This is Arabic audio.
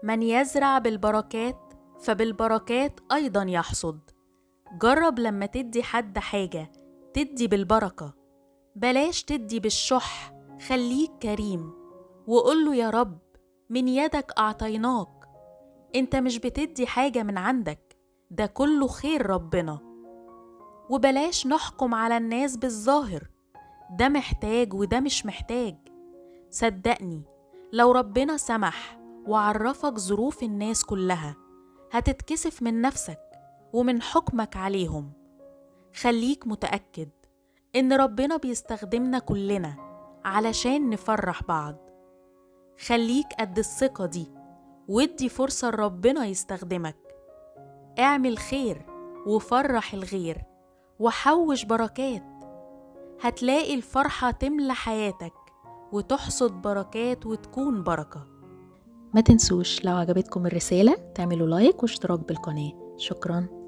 من يزرع بالبركات فبالبركات أيضا يحصد. جرب لما تدي حد حاجة تدي بالبركة، بلاش تدي بالشح. خليك كريم وقوله يا رب من يدك أعطيناك. انت مش بتدي حاجة من عندك، ده كله خير ربنا. وبلاش نحكم على الناس بالظاهر، ده محتاج وده مش محتاج. صدقني لو ربنا سمح وعرفك ظروف الناس كلها هتتكسف من نفسك ومن حكمك عليهم. خليك متأكد إن ربنا بيستخدمنا كلنا علشان نفرح بعض. خليك قد الثقة دي وادي فرصة لربنا يستخدمك. اعمل خير وفرح الغير وحوش بركات، هتلاقي الفرحة تملى حياتك وتحصد بركات وتكون بركة. ما تنسوش لو عجبتكم الرسالة تعملوا لايك واشتراك بالقناة. شكراً.